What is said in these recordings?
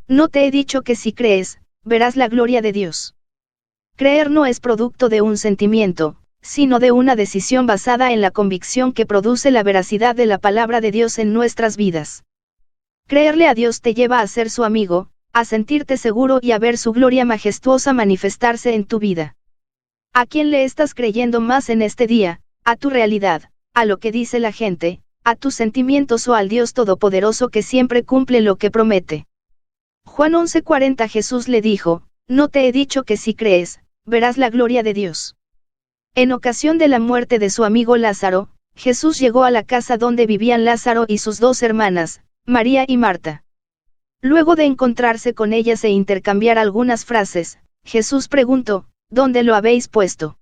No te he dicho que si crees, verás la gloria de Dios. Creer no es producto de un sentimiento, sino de una decisión basada en la convicción que produce la veracidad de la palabra de Dios en nuestras vidas. Creerle a Dios te lleva a ser su amigo, a sentirte seguro y a ver su gloria majestuosa manifestarse en tu vida. ¿A quién le estás creyendo más en este día? ¿A tu realidad, a lo que dice la gente, a tus sentimientos o al Dios Todopoderoso que siempre cumple lo que promete? Juan 11:40 Jesús le dijo, no te he dicho que si crees, verás la gloria de Dios. En ocasión de la muerte de su amigo Lázaro, Jesús llegó a la casa donde vivían Lázaro y sus dos hermanas, María y Marta. Luego de encontrarse con ellas e intercambiar algunas frases, Jesús preguntó, ¿dónde lo habéis puesto?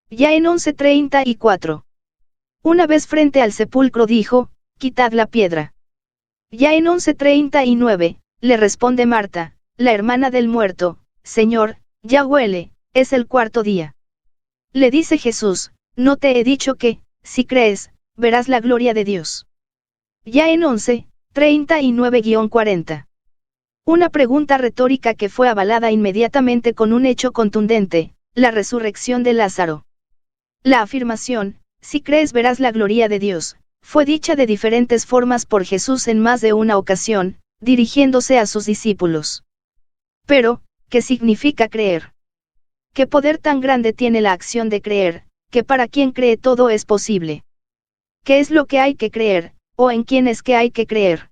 Ya en 11:34. Una vez frente al sepulcro dijo, quitad la piedra. Ya en 11:39, le responde Marta, la hermana del muerto, Señor, ya huele, es el cuarto día. Le dice Jesús, no te he dicho que, si crees, verás la gloria de Dios. Ya en 11:39-40. Una pregunta retórica que fue avalada inmediatamente con un hecho contundente, la resurrección de Lázaro. La afirmación, si crees verás la gloria de Dios, fue dicha de diferentes formas por Jesús en más de una ocasión, dirigiéndose a sus discípulos. Pero, ¿qué significa creer? ¿Qué poder tan grande tiene la acción de creer, que para quien cree todo es posible? ¿Qué es lo que hay que creer, o en quién es que hay que creer?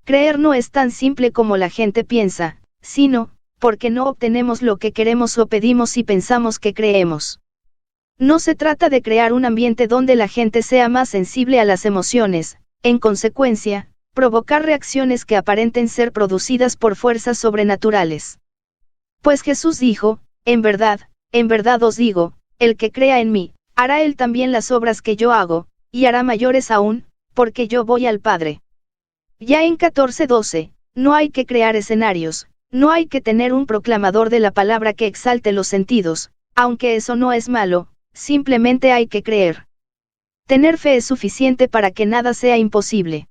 Creer no es tan simple como la gente piensa, sino, porque no obtenemos lo que queremos o pedimos y pensamos que creemos. No se trata de crear un ambiente donde la gente sea más sensible a las emociones, en consecuencia, provocar reacciones que aparenten ser producidas por fuerzas sobrenaturales. Pues Jesús dijo, en verdad os digo, el que crea en mí, hará él también las obras que yo hago, y hará mayores aún, porque yo voy al Padre. Ya en 14:12, no hay que crear escenarios, no hay que tener un proclamador de la palabra que exalte los sentidos, aunque eso no es malo, simplemente hay que creer. Tener fe es suficiente para que nada sea imposible.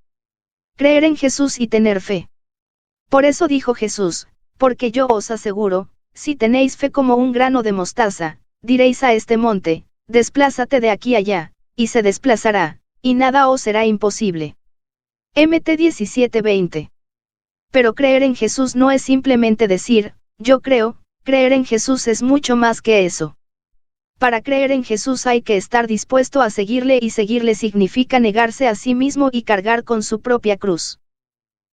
Creer en Jesús y tener fe. Por eso dijo Jesús, porque yo os aseguro, si tenéis fe como un grano de mostaza, diréis a este monte, desplázate de aquí allá, y se desplazará, y nada os será imposible. Mt 17:20. Pero creer en Jesús no es simplemente decir, yo creo, creer en Jesús es mucho más que eso. Para creer en Jesús hay que estar dispuesto a seguirle y seguirle significa negarse a sí mismo y cargar con su propia cruz.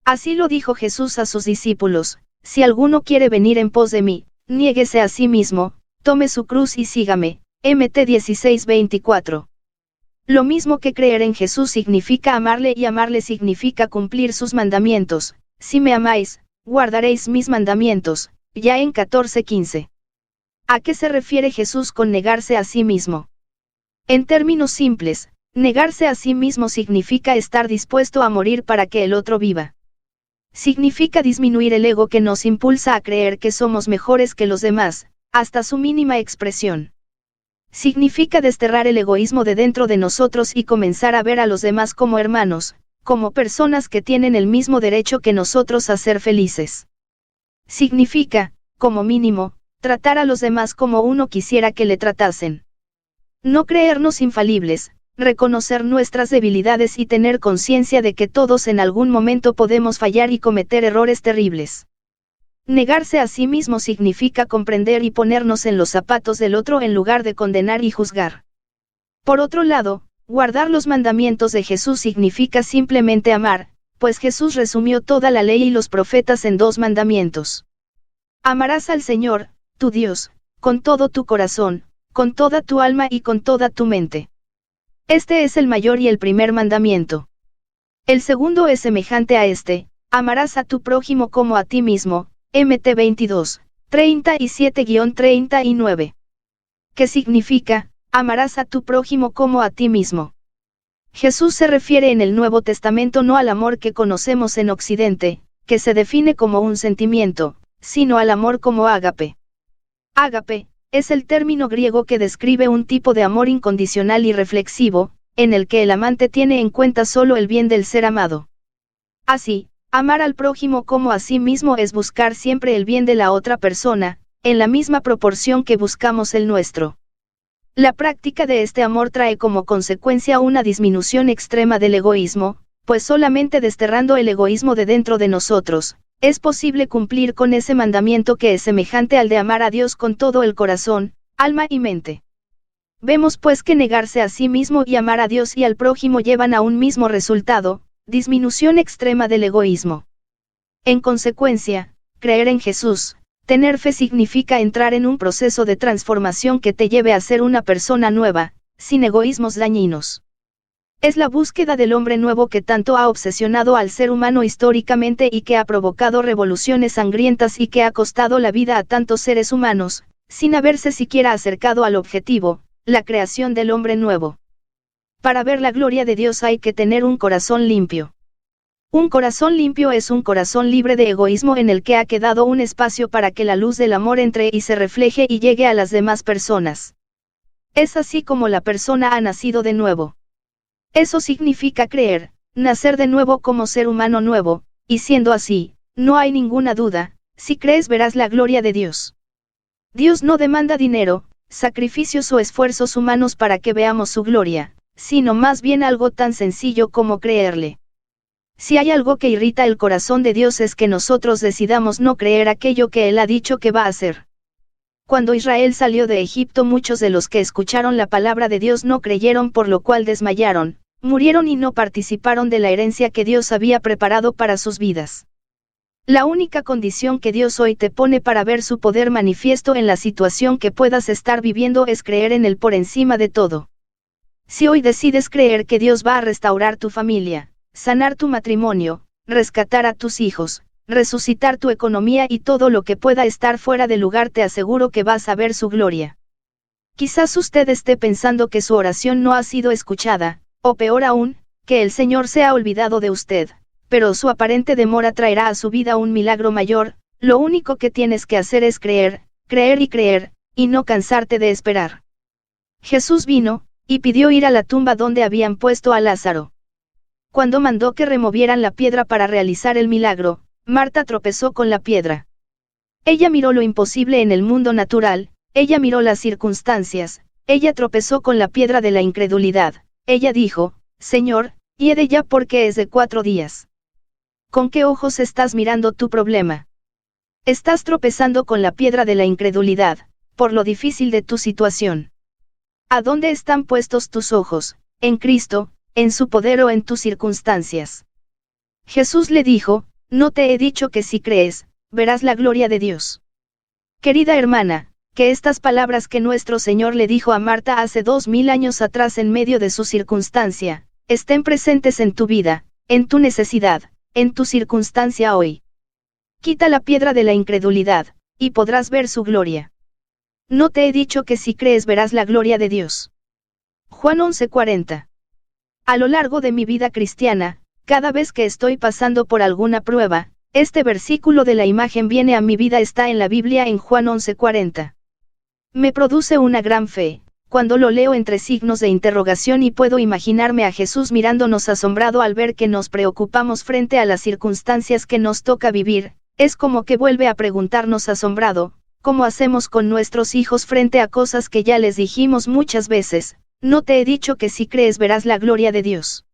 Así lo dijo Jesús a sus discípulos, si alguno quiere venir en pos de mí, niéguese a sí mismo, tome su cruz y sígame, Mt 16:24. Lo mismo que creer en Jesús significa amarle y amarle significa cumplir sus mandamientos, si me amáis, guardaréis mis mandamientos, ya en 14:15. ¿A qué se refiere Jesús con negarse a sí mismo? En términos simples, negarse a sí mismo significa estar dispuesto a morir para que el otro viva. Significa disminuir el ego que nos impulsa a creer que somos mejores que los demás, hasta su mínima expresión. Significa desterrar el egoísmo de dentro de nosotros y comenzar a ver a los demás como hermanos, como personas que tienen el mismo derecho que nosotros a ser felices. Significa, como mínimo, tratar a los demás como uno quisiera que le tratasen. No creernos infalibles, reconocer nuestras debilidades y tener conciencia de que todos en algún momento podemos fallar y cometer errores terribles. Negarse a sí mismo significa comprender y ponernos en los zapatos del otro en lugar de condenar y juzgar. Por otro lado, guardar los mandamientos de Jesús significa simplemente amar, pues Jesús resumió toda la ley y los profetas en 2 mandamientos. Amarás al Señor, tu Dios, con todo tu corazón, con toda tu alma y con toda tu mente. Este es el mayor y el primer mandamiento. El segundo es semejante a este, amarás a tu prójimo como a ti mismo, Mt 22, 37-39. ¿Qué significa, amarás a tu prójimo como a ti mismo? Jesús se refiere en el Nuevo Testamento no al amor que conocemos en Occidente, que se define como un sentimiento, sino al amor como ágape. Ágape, es el término griego que describe un tipo de amor incondicional y reflexivo, en el que el amante tiene en cuenta solo el bien del ser amado. Así, Amar al prójimo como a sí mismo es buscar siempre el bien de la otra persona, en la misma proporción que buscamos el nuestro. La práctica de este amor trae como consecuencia una disminución extrema del egoísmo, pues solamente desterrando el egoísmo de dentro de nosotros, es posible cumplir con ese mandamiento que es semejante al de amar a Dios con todo el corazón, alma y mente. Vemos pues que negarse a sí mismo y amar a Dios y al prójimo llevan a un mismo resultado, disminución extrema del egoísmo. En consecuencia, creer en Jesús, tener fe significa entrar en un proceso de transformación que te lleve a ser una persona nueva, sin egoísmos dañinos. Es la búsqueda del hombre nuevo que tanto ha obsesionado al ser humano históricamente y que ha provocado revoluciones sangrientas y que ha costado la vida a tantos seres humanos, sin haberse siquiera acercado al objetivo, la creación del hombre nuevo. Para ver la gloria de Dios hay que tener un corazón limpio. Un corazón limpio es un corazón libre de egoísmo en el que ha quedado un espacio para que la luz del amor entre y se refleje y llegue a las demás personas. Es así como la persona ha nacido de nuevo. Eso significa creer, nacer de nuevo como ser humano nuevo, y siendo así, no hay ninguna duda, si crees verás la gloria de Dios. Dios no demanda dinero, sacrificios o esfuerzos humanos para que veamos su gloria, sino más bien algo tan sencillo como creerle. Si hay algo que irrita el corazón de Dios es que nosotros decidamos no creer aquello que Él ha dicho que va a hacer. Cuando Israel salió de Egipto, muchos de los que escucharon la palabra de Dios no creyeron, por lo cual desmayaron, murieron y no participaron de la herencia que Dios había preparado para sus vidas. La única condición que Dios hoy te pone para ver su poder manifiesto en la situación que puedas estar viviendo es creer en Él por encima de todo. Si hoy decides creer que Dios va a restaurar tu familia, sanar tu matrimonio, rescatar a tus hijos, resucitar tu economía y todo lo que pueda estar fuera de lugar, te aseguro que vas a ver su gloria. Quizás usted esté pensando que su oración no ha sido escuchada, o peor aún, que el Señor se ha olvidado de usted, pero su aparente demora traerá a su vida un milagro mayor. Lo único que tienes que hacer es creer, creer y creer, y no cansarte de esperar. Jesús vino, y pidió ir a la tumba donde habían puesto a Lázaro. Cuando mandó que removieran la piedra para realizar el milagro, Marta tropezó con la piedra. Ella miró lo imposible en el mundo natural, ella miró las circunstancias, ella tropezó con la piedra de la incredulidad, ella dijo: Señor, hiede ya porque es de 4 días. ¿Con qué ojos estás mirando tu problema? Estás tropezando con la piedra de la incredulidad, por lo difícil de tu situación. ¿A dónde están puestos tus ojos? ¿En Cristo, en su poder o en tus circunstancias? Jesús le dijo: no te he dicho que si crees, verás la gloria de Dios. Querida hermana, que estas palabras que nuestro Señor le dijo a Marta hace 2000 años atrás en medio de su circunstancia, estén presentes en tu vida, en tu necesidad, en tu circunstancia hoy. Quita la piedra de la incredulidad, y podrás ver su gloria. No te he dicho que si crees verás la gloria de Dios. Juan 11:40. A lo largo de mi vida cristiana, cada vez que estoy pasando por alguna prueba, este versículo de la imagen viene a mi vida, está en la Biblia en Juan 11:40. Me produce una gran fe, cuando lo leo entre signos de interrogación, y puedo imaginarme a Jesús mirándonos asombrado al ver que nos preocupamos frente a las circunstancias que nos toca vivir. Es como que vuelve a preguntarnos asombrado: ¿cómo hacemos con nuestros hijos frente a cosas que ya les dijimos muchas veces? No te he dicho que si crees verás la gloria de Dios.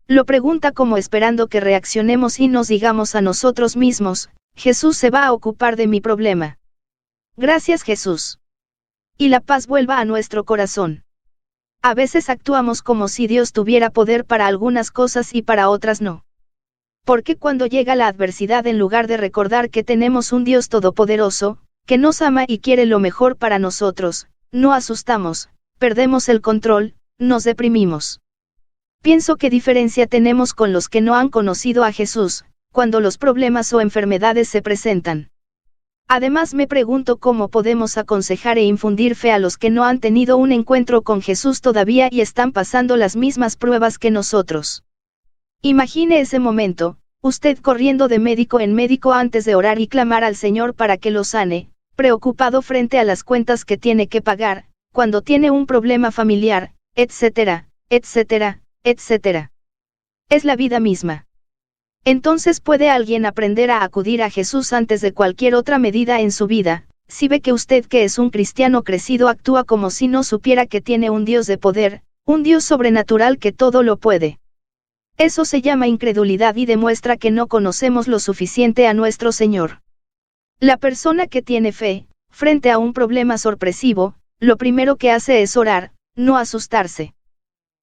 Lo pregunta como esperando que reaccionemos y nos digamos a nosotros mismos: Jesús se va a ocupar de mi problema. Gracias Jesús. Y la paz vuelva a nuestro corazón. A veces actuamos como si Dios tuviera poder para algunas cosas y para otras no. Porque cuando llega la adversidad, en lugar de recordar que tenemos un Dios todopoderoso, que nos ama y quiere lo mejor para nosotros, nos asustamos, perdemos el control, nos deprimimos. Pienso qué diferencia tenemos con los que no han conocido a Jesús, cuando los problemas o enfermedades se presentan. Además me pregunto cómo podemos aconsejar e infundir fe a los que no han tenido un encuentro con Jesús todavía y están pasando las mismas pruebas que nosotros. Imagine ese momento, usted corriendo de médico en médico antes de orar y clamar al Señor para que lo sane, preocupado frente a las cuentas que tiene que pagar, cuando tiene un problema familiar, etcétera, etcétera, etcétera. Es la vida misma. Entonces puede alguien aprender a acudir a Jesús antes de cualquier otra medida en su vida, si ve que usted que es un cristiano crecido actúa como si no supiera que tiene un Dios de poder, un Dios sobrenatural que todo lo puede. Eso se llama incredulidad y demuestra que no conocemos lo suficiente a nuestro Señor. La persona que tiene fe, frente a un problema sorpresivo, lo primero que hace es orar, no asustarse.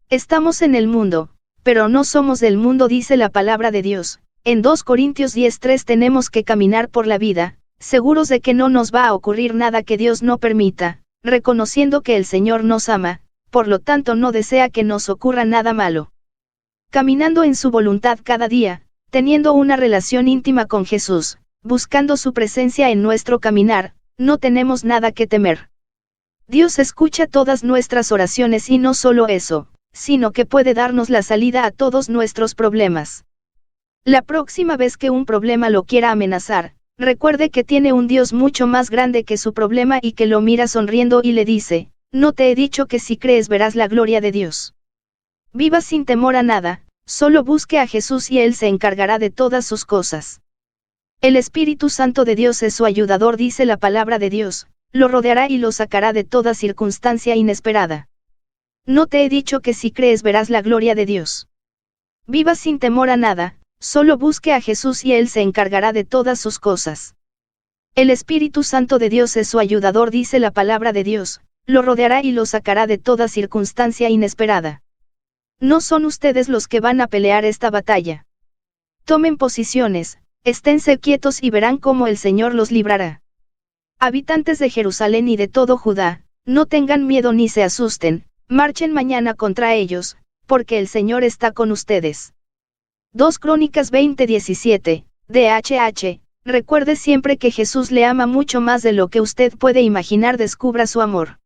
Estamos en el mundo, pero no somos del mundo, dice la palabra de Dios. En 2 Corintios 10:3 tenemos que caminar por la vida, seguros de que no nos va a ocurrir nada que Dios no permita, reconociendo que el Señor nos ama, por lo tanto no desea que nos ocurra nada malo. Caminando en su voluntad cada día, teniendo una relación íntima con Jesús, buscando su presencia en nuestro caminar, no tenemos nada que temer. Dios escucha todas nuestras oraciones y no solo eso, sino que puede darnos la salida a todos nuestros problemas. La próxima vez que un problema lo quiera amenazar, recuerde que tiene un Dios mucho más grande que su problema y que lo mira sonriendo y le dice, no te he dicho que si crees verás la gloria de Dios. Viva sin temor a nada, solo busque a Jesús y Él se encargará de todas sus cosas. El Espíritu Santo de Dios es su ayudador, dice la palabra de Dios, lo rodeará y lo sacará de toda circunstancia inesperada. No te he dicho que si crees verás la gloria de Dios. Viva sin temor a nada, solo busque a Jesús y Él se encargará de todas sus cosas. El Espíritu Santo de Dios es su ayudador, dice la palabra de Dios, lo rodeará y lo sacará de toda circunstancia inesperada. No son ustedes los que van a pelear esta batalla. Tomen posiciones, esténse quietos y verán cómo el Señor los librará. Habitantes de Jerusalén y de todo Judá, no tengan miedo ni se asusten. Marchen mañana contra ellos, porque el Señor está con ustedes. 2 Crónicas 20:17, DHH, recuerde siempre que Jesús le ama mucho más de lo que usted puede imaginar, descubra su amor.